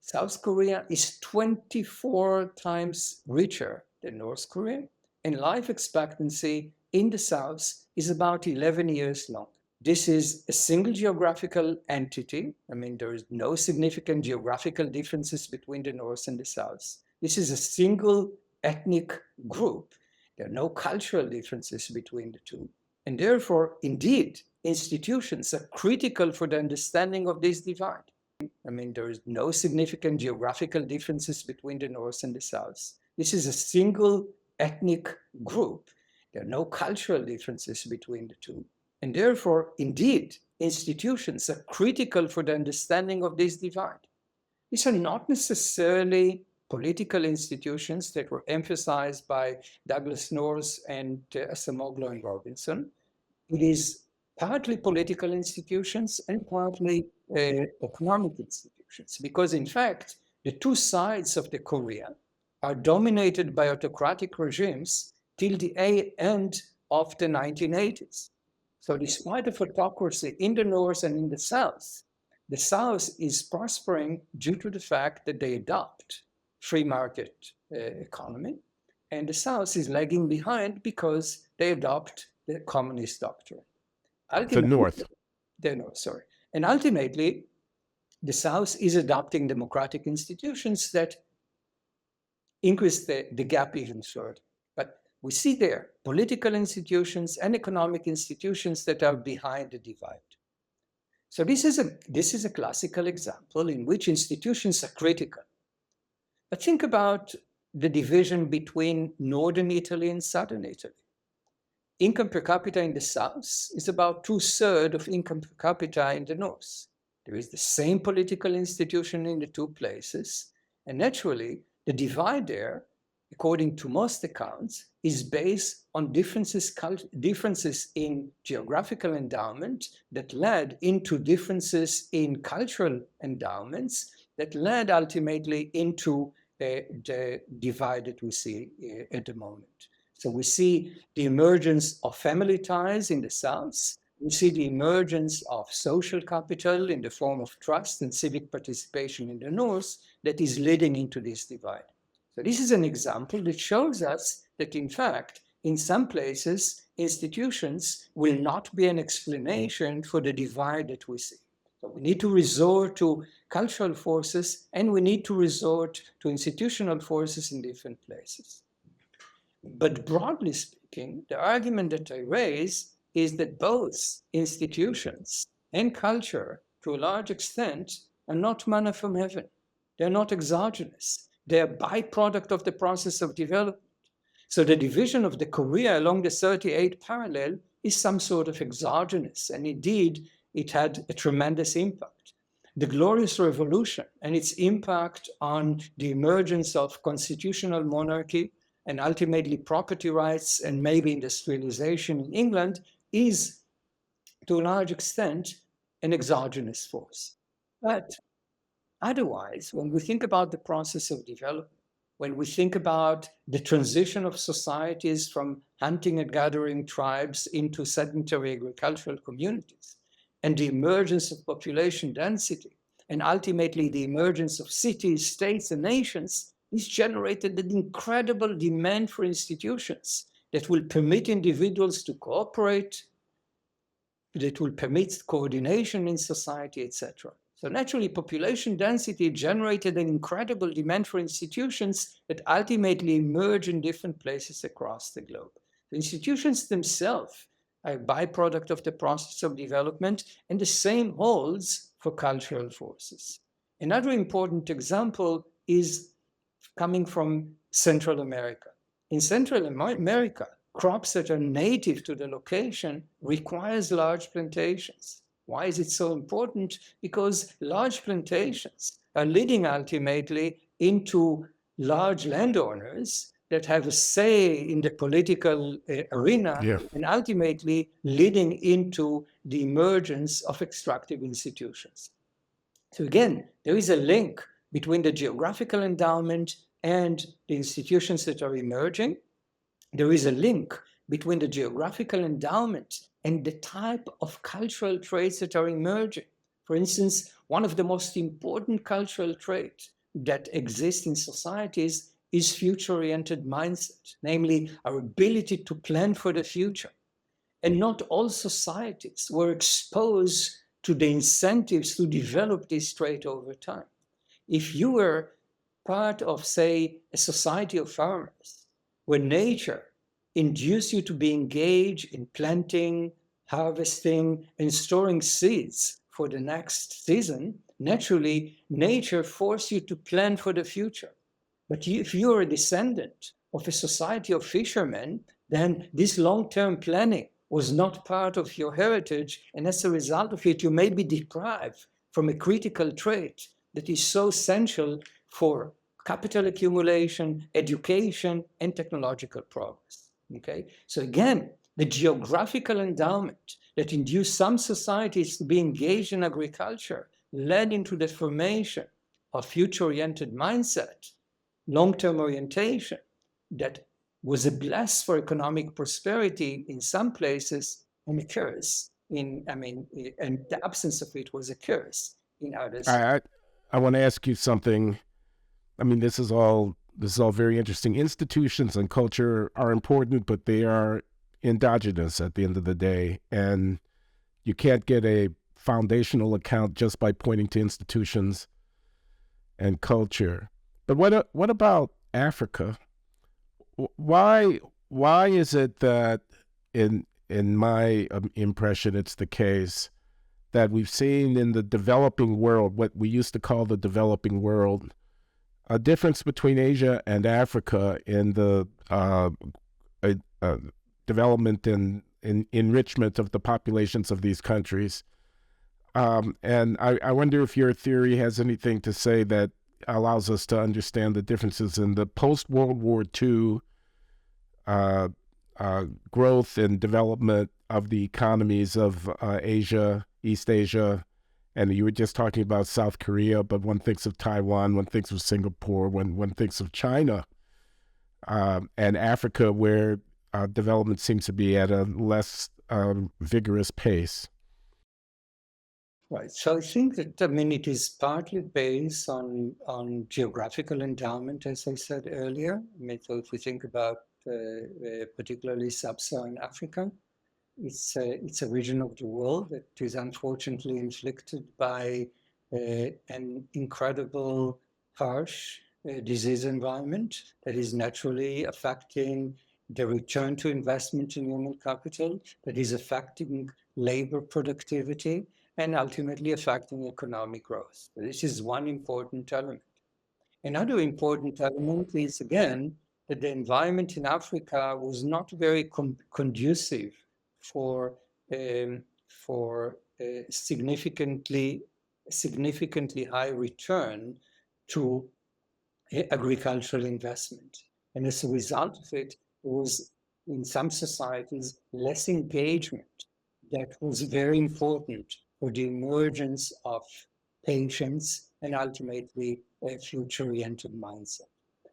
South Korea is 24 times richer than North Korea, and life expectancy in the South is about 11 years long. This is a single geographical entity. I mean, there is no significant geographical differences between the North and the South. This is a single ethnic group. There are no cultural differences between the two. And therefore, indeed, institutions are critical for the understanding of this divide. I mean, there is no significant geographical differences between the North and the South. This is a single ethnic group. There are no cultural differences between the two. And therefore, indeed, institutions are critical for the understanding of this divide. These are not necessarily political institutions that were emphasized by Douglas North and Acemoglu and Robinson. It is partly political institutions and partly economic institutions, because in fact, the two sides of the Korea are dominated by autocratic regimes till the end of the 1980s. So despite of autocracy in the North and in the South is prospering due to the fact that they adopt free market economy, and the South is lagging behind because they adopt the communist doctrine. The Ultimately, North. no, sorry. And ultimately, the South is adopting democratic institutions that increase the gap even further. But we see there political institutions and economic institutions that are behind the divide. So this is a classical example in which institutions are critical. But think about the division between northern Italy and southern Italy. Income per capita in the South is about 2/3 of income per capita in the North. There is the same political institution in the two places, and naturally, the divide there, according to most accounts, is based on differences in geographical endowment that led into differences in cultural endowments that led ultimately into the divide that we see at the moment. So we see the emergence of family ties in the South. We see the emergence of social capital in the form of trust and civic participation in the North that is leading into this divide. So this is an example that shows us that, in fact, in some places, institutions will not be an explanation for the divide that we see. So we need to resort to cultural forces, and we need to resort to institutional forces in different places. But broadly speaking, the argument that I raise is that both institutions and culture, to a large extent, are not manna from heaven. They're not exogenous. They're a byproduct of the process of development. So the division of the Korea along the 38 parallel is some sort of exogenous, and indeed, it had a tremendous impact. The Glorious Revolution and its impact on the emergence of constitutional monarchy and ultimately property rights and maybe industrialization in England is, to a large extent, an exogenous force. But otherwise, when we think about the process of development, when we think about the transition of societies from hunting and gathering tribes into sedentary agricultural communities, and the emergence of population density, and ultimately the emergence of cities, states, and nations, this generated an incredible demand for institutions that will permit individuals to cooperate, that will permit coordination in society, etc. So naturally, population density generated an incredible demand for institutions that ultimately emerge in different places across the globe. The institutions themselves are a byproduct of the process of development, and the same holds for cultural forces. Another important example is coming from Central America. In Central America, crops that are native to the location requires large plantations. Why is it so important? Because large plantations are leading ultimately into large landowners that have a say in the political arena, Yeah. and ultimately leading into the emergence of extractive institutions. So again, there is a link between the geographical endowment and the institutions that are emerging. There is a link between the geographical endowment and the type of cultural traits that are emerging. For instance, one of the most important cultural traits that exist in societies is future-oriented mindset, namely our ability to plan for the future. And not all societies were exposed to the incentives to develop this trait over time. If you were part of, say, a society of farmers, where nature induced you to be engaged in planting, harvesting, and storing seeds for the next season, naturally, nature forces you to plan for the future. But if you're a descendant of a society of fishermen, then this long term planning was not part of your heritage. And as a result of it, you may be deprived from a critical trait that is so essential for capital accumulation, education, and technological progress. Okay? So again, the geographical endowment that induced some societies to be engaged in agriculture led into the formation of future-oriented mindset, long-term orientation that was a bless for economic prosperity in some places and a curse and the absence of it was a curse in others. I want to ask you something. I mean, this is all very interesting. Institutions and culture are important, but they are endogenous at the end of the day, and you can't get a foundational account just by pointing to institutions and culture. But what about Africa? Why is it that in my impression it's the case that we've seen in the developing world, what we used to call the developing world, a difference between Asia and Africa in the development and enrichment of the populations of these countries. And I wonder if your theory has anything to say that allows us to understand the differences in the post-World War II growth and development of the economies of Asia, East Asia, and you were just talking about South Korea, but one thinks of Taiwan, one thinks of Singapore, one thinks of China, and Africa, where development seems to be at a less vigorous pace. Right. So I think that it is partly based on geographical endowment, as I said earlier. So if we think about particularly sub-Saharan Africa, it's a region of the world that is unfortunately inflicted by an incredible harsh disease environment that is naturally affecting the return to investment in human capital, that is affecting labor productivity, and ultimately affecting economic growth. So this is one important element. Another important element is, again, that the environment in Africa was not very conducive for significantly high return to agricultural investment. And as a result of it, there was in some societies less engagement that was very important for the emergence of patience and ultimately a future-oriented mindset.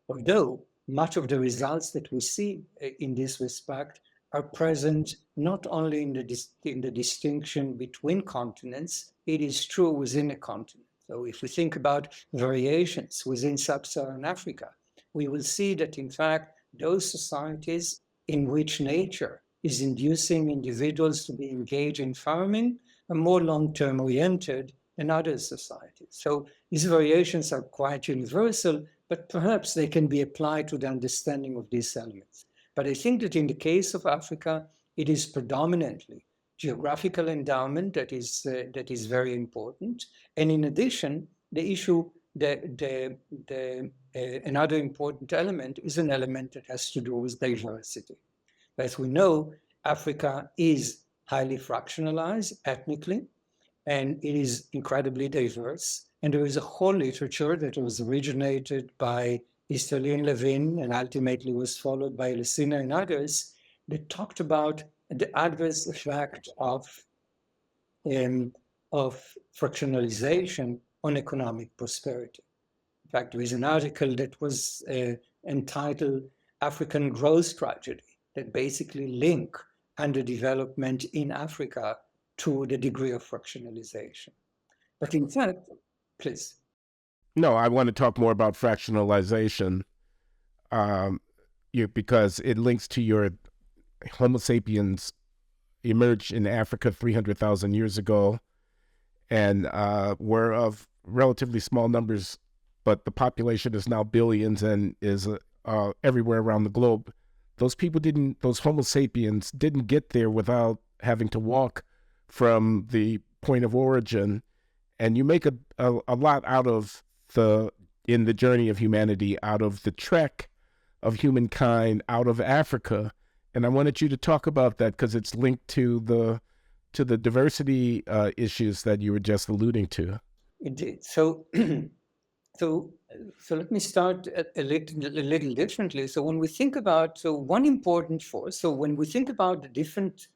Although much of the results that we see in this respect are present not only in the distinction between continents, it is true within a continent. So if we think about variations within sub-Saharan Africa, we will see that in fact those societies in which nature is inducing individuals to be engaged in farming are more long-term oriented than other societies. So these variations are quite universal, but perhaps they can be applied to the understanding of these elements. But I think that in the case of Africa, it is predominantly geographical endowment that is very important. And in addition, the issue, another important element is an element that has to do with diversity. As we know, Africa is highly fractionalized ethnically, and it is incredibly diverse. And there is a whole literature that was originated by Easterlin Levin and ultimately was followed by Lucina and others that talked about the adverse effect of fractionalization on economic prosperity. In fact, there is an article that was entitled African Growth Tragedy that basically link underdevelopment in Africa to the degree of fractionalization. But in fact, please. No, I want to talk more about fractionalization because it links to your Homo sapiens emerged in Africa 300,000 years ago and were of relatively small numbers, but the population is now billions and is everywhere around the globe. Those Homo sapiens didn't get there without having to walk from the point of origin And you make a lot out of in the journey of humanity, out of the trek of humankind out of Africa. And I wanted you to talk about that because it's linked to the diversity issues that you were just alluding to. Indeed. So, so, so let me start a little differently. So when we think about, so one important force, so when we think about the different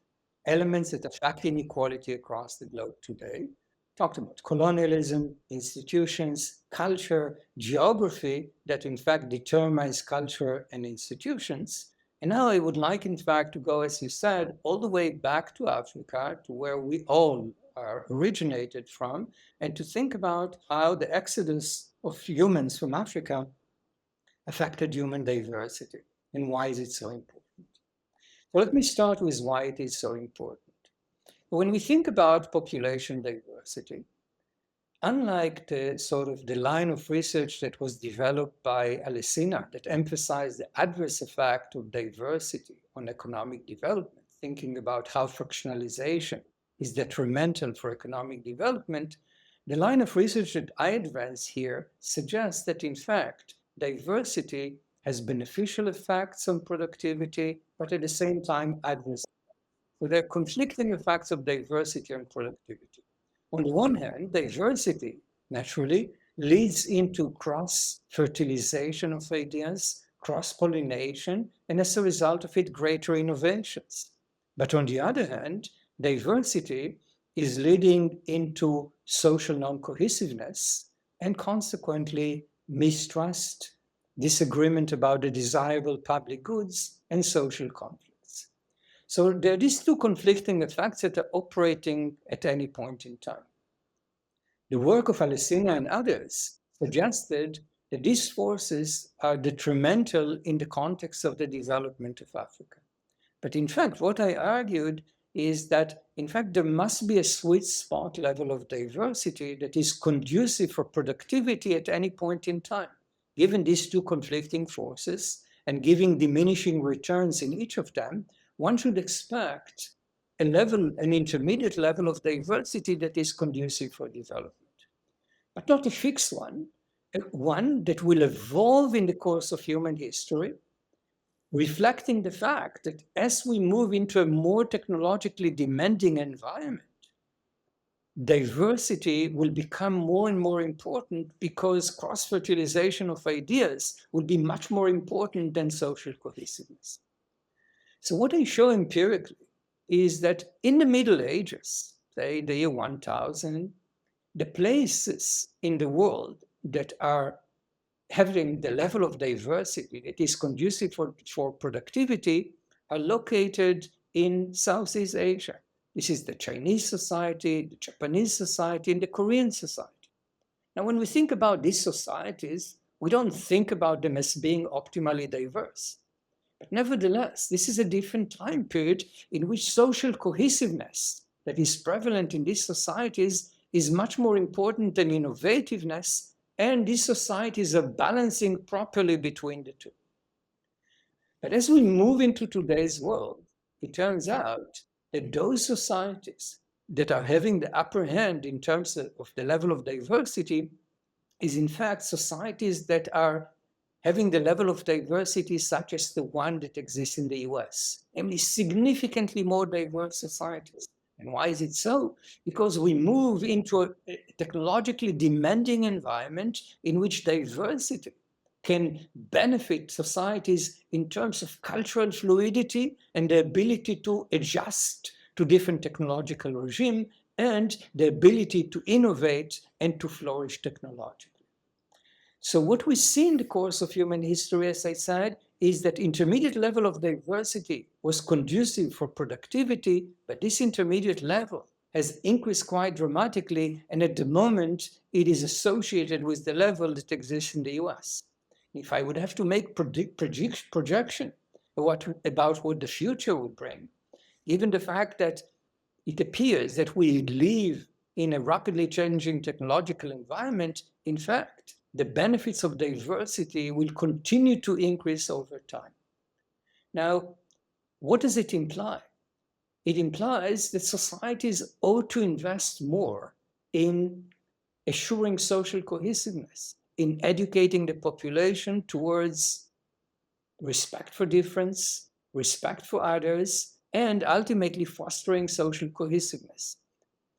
elements that affect inequality across the globe today, talked about colonialism, institutions, culture, geography that in fact determines culture and institutions. And now I would like, in fact, to go, as you said, all the way back to Africa, to where we all are originated from, and to think about how the exodus of humans from Africa affected human diversity and why is it so important. So let me start with why it is so important. When we think about population diversity, unlike the line of research that was developed by Alessina that emphasized the adverse effect of diversity on economic development, thinking about how fractionalization is detrimental for economic development, the line of research that I advance here suggests that in fact, diversity has beneficial effects on productivity, but at the same time adverse. So there are conflicting effects of diversity on productivity. On the one hand, diversity naturally leads into cross-fertilization of ideas, cross-pollination, and as a result of it, greater innovations. But on the other hand, diversity is leading into social non-cohesiveness and consequently mistrust, disagreement about the desirable public goods, and social conflicts. So there are these two conflicting effects that are operating at any point in time. The work of Alessina and others suggested that these forces are detrimental in the context of the development of Africa. But in fact, what I argued is that, in fact, there must be a sweet spot level of diversity that is conducive for productivity at any point in time. Given these two conflicting forces and giving diminishing returns in each of them, one should expect an intermediate level of diversity that is conducive for development. But not a fixed one that will evolve in the course of human history, reflecting the fact that as we move into a more technologically demanding environment, diversity will become more and more important because cross-fertilization of ideas will be much more important than social cohesiveness. So what I show empirically is that in the Middle Ages, say the year 1000, the places in the world that are having the level of diversity that is conducive for productivity are located in Southeast Asia. This is the Chinese society, the Japanese society, and the Korean society. Now, when we think about these societies, we don't think about them as being optimally diverse. But nevertheless, this is a different time period in which social cohesiveness that is prevalent in these societies is much more important than innovativeness, and these societies are balancing properly between the two. But as we move into today's world, it turns out that those societies that are having the upper hand in terms of the level of diversity is in fact societies that are having the level of diversity such as the one that exists in the US, namely significantly more diverse societies. And why is it so? Because we move into a technologically demanding environment in which diversity can benefit societies in terms of cultural fluidity and the ability to adjust to different technological regime and the ability to innovate and to flourish technologically. So what we see in the course of human history, as I said, is that intermediate level of diversity was conducive for productivity, but this intermediate level has increased quite dramatically, and at the moment, it is associated with the level that exists in the US. If I would have to make projection about what the future will bring, given the fact that it appears that we live in a rapidly changing technological environment, in fact, the benefits of diversity will continue to increase over time. Now, what does it imply? It implies that societies ought to invest more in assuring social cohesiveness, in educating the population towards respect for difference, respect for others, and ultimately fostering social cohesiveness.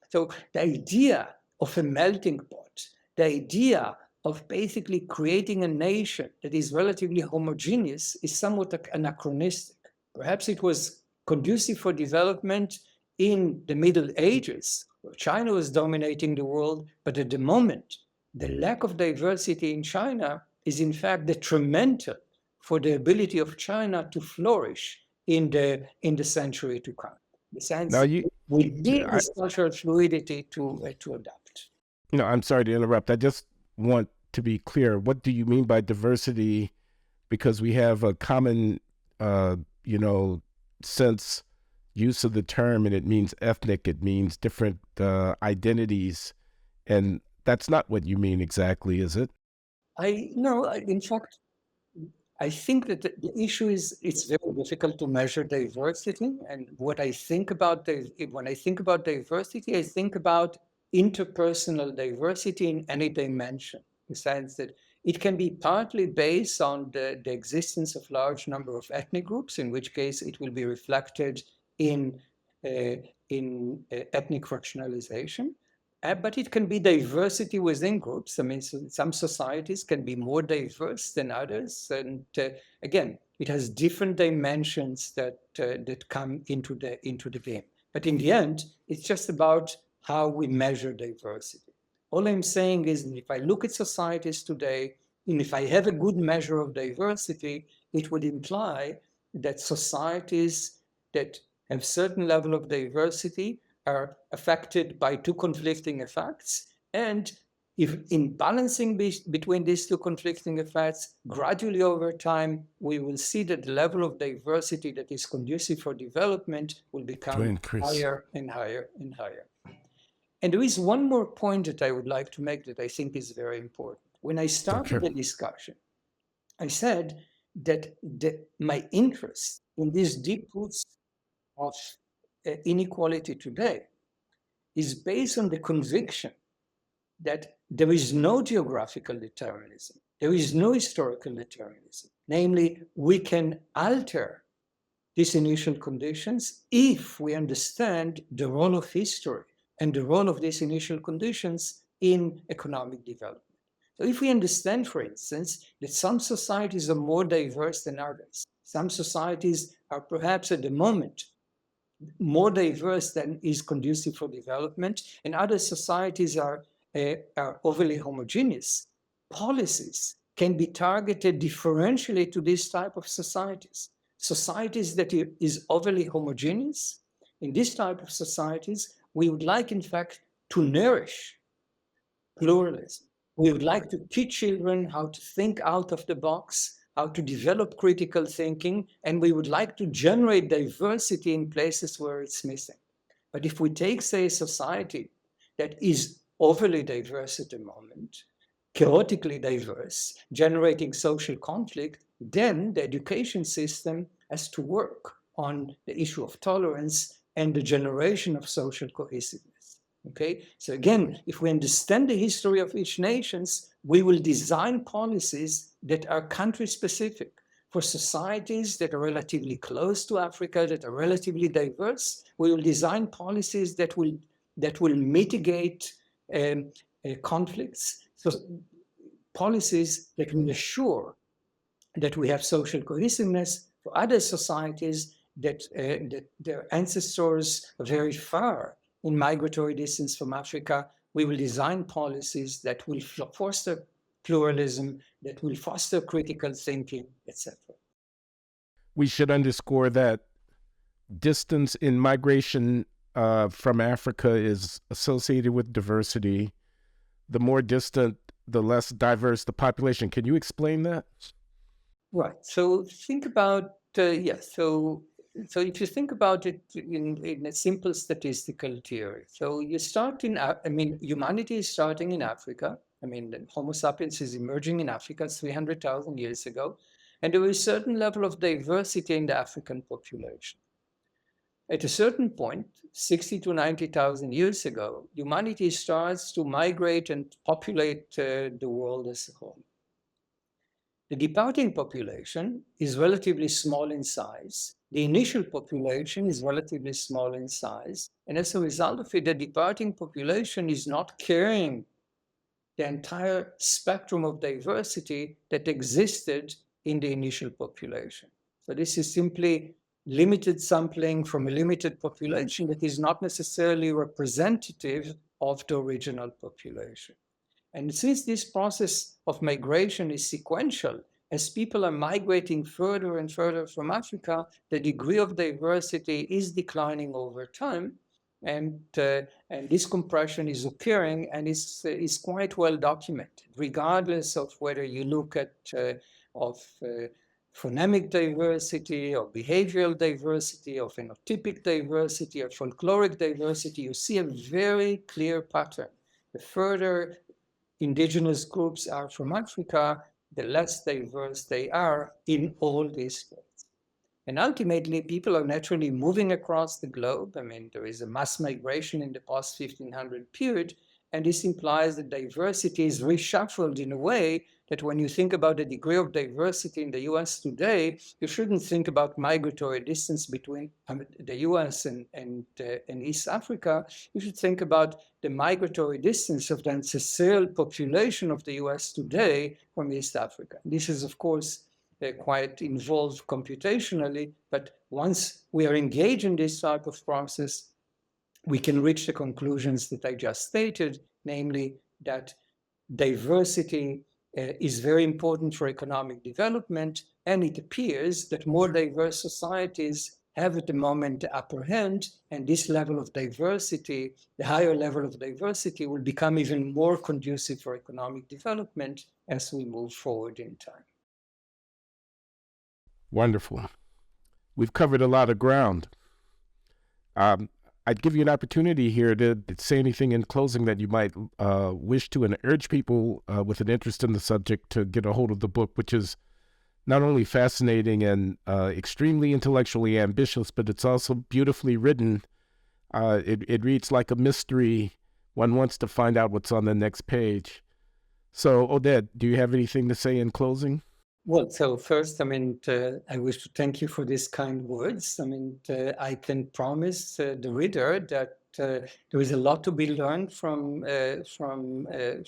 So the idea of a melting pot, the idea of basically creating a nation that is relatively homogeneous is somewhat anachronistic. Perhaps it was conducive for development in the Middle Ages, where China was dominating the world, but at the moment, the lack of diversity in China is in fact detrimental for the ability of China to flourish in the century to come. The sense Now you, we need I, this cultural fluidity to adapt. I'm sorry to interrupt. I just want to be clear. What do you mean by diversity? Because we have a common, uh, you know, sense use of the term, and it means ethnic. It means different identities, and that's not what you mean exactly, is it? I no, in fact, I think that the issue is it's very difficult to measure diversity. And what I think about when I think about diversity, I think about interpersonal diversity in any dimension. In the sense that it can be partly based on the existence of large number of ethnic groups, in which case it will be reflected in uh, ethnic fractionalization. But it can be diversity within groups. I mean, some societies can be more diverse than others, and again, it has different dimensions that come into the game. But in the end, it's just about how we measure diversity. All I'm saying is, that if I look at societies today, and if I have a good measure of diversity, it would imply that societies that have certain level of diversity are affected by two conflicting effects. And if in balancing between these two conflicting effects, gradually over time, we will see that the level of diversity that is conducive for development will To become increase. higher and higher and higher. And there is one more point that I would like to make that I think is very important. When I started Okay. the discussion, I said that my interest in these deep roots of inequality today is based on the conviction that there is no geographical determinism, there is no historical determinism. Namely, we can alter these initial conditions if we understand the role of history and the role of these initial conditions in economic development. So if we understand, for instance, that some societies are more diverse than others, some societies are perhaps at the moment more diverse than is conducive for development, and other societies are overly homogeneous. Policies can be targeted differentially to this type of societies. Societies that is overly homogeneous, in this type of societies, we would like, in fact, to nourish pluralism. We would like to teach children how to think out of the box, how to develop critical thinking, and we would like to generate diversity in places where it's missing. But if we take, say, a society that is overly diverse at the moment, chaotically diverse, generating social conflict, then the education system has to work on the issue of tolerance and the generation of social cohesiveness. Okay, so again, if we understand the history of each nations, we will design policies that are country specific. For societies that are relatively close to Africa, that are relatively diverse, we will design policies that will mitigate conflicts. So policies that will assure that we have social cohesiveness. For other societies that their ancestors are very far in migratory distance from Africa, we will design policies that will foster pluralism, that will foster critical thinking, etc. We should underscore that distance in migration from Africa is associated with diversity. The more distant, the less diverse the population. Can you explain that? Right. So think about yes. So if you think about it in a simple statistical theory, so you start in I mean humanity is starting in Africa. I mean the Homo sapiens is emerging in Africa 300,000 years ago, and there is a certain level of diversity in the African population. At a certain point, 60 to 90,000 years ago, humanity starts to migrate and populate the world as a whole. The departing population is relatively small in size. The initial population is relatively small in size. And as a result of it, the departing population is not carrying the entire spectrum of diversity that existed in the initial population. So this is simply limited sampling from a limited population that is not necessarily representative of the original population. And since this process of migration is sequential, as people are migrating further and further from Africa, the degree of diversity is declining over time. And this compression is occurring and is quite well documented, regardless of whether you look at phonemic diversity or behavioral diversity or phenotypic diversity or folkloric diversity. You see a very clear pattern. The further indigenous groups are from Africa, the less diverse they are in all these ways. And ultimately, people are naturally moving across the globe. I mean, there is a mass migration in the past 1500 period, and this implies that diversity is reshuffled in a way that when you think about the degree of diversity in the US today, you shouldn't think about migratory distance between the US and East Africa. You should think about the migratory distance of the ancestral population of the US today from East Africa. This is, of course, quite involved computationally, but once we are engaged in this type of process, we can reach the conclusions that I just stated, namely that diversity is very important for economic development, and it appears that more diverse societies have at the moment the upper hand, and this level of diversity, the higher level of diversity, will become even more conducive for economic development as we move forward in time. Wonderful. We've covered a lot of ground. I'd give you an opportunity here to say anything in closing that you might wish to, and urge people with an interest in the subject to get a hold of the book, which is not only fascinating and extremely intellectually ambitious, but it's also beautifully written. It reads like a mystery. One wants to find out what's on the next page. So, Oded, do you have anything to say in closing? Well, so first, I mean, I wish to thank you for these kind words. I mean, I can promise the reader that there is a lot to be learned from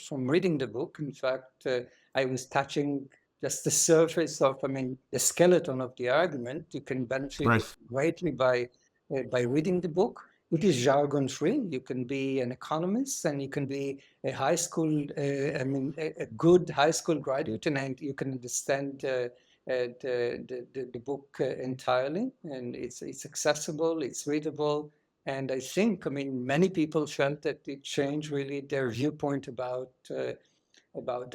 reading the book. In fact, I was touching just the surface of, I mean, the skeleton of the argument. You can benefit greatly by reading the book. It is jargon free. You can be an economist and you can be a high school, a good high school graduate, and you can understand the book entirely. And it's accessible, it's readable. And I think, I mean, many people felt that it changed really their viewpoint about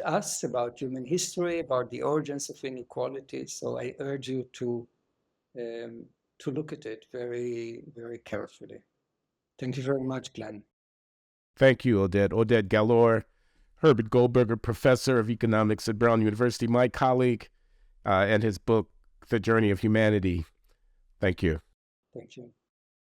us, about human history, about the origins of inequality. So I urge you to look at it very, very carefully. Thank you very much, Glenn. Thank you, Oded. Oded Galor, Herbert Goldberger, professor of economics at Brown University, my colleague, and his book, The Journey of Humanity. Thank you. Thank you.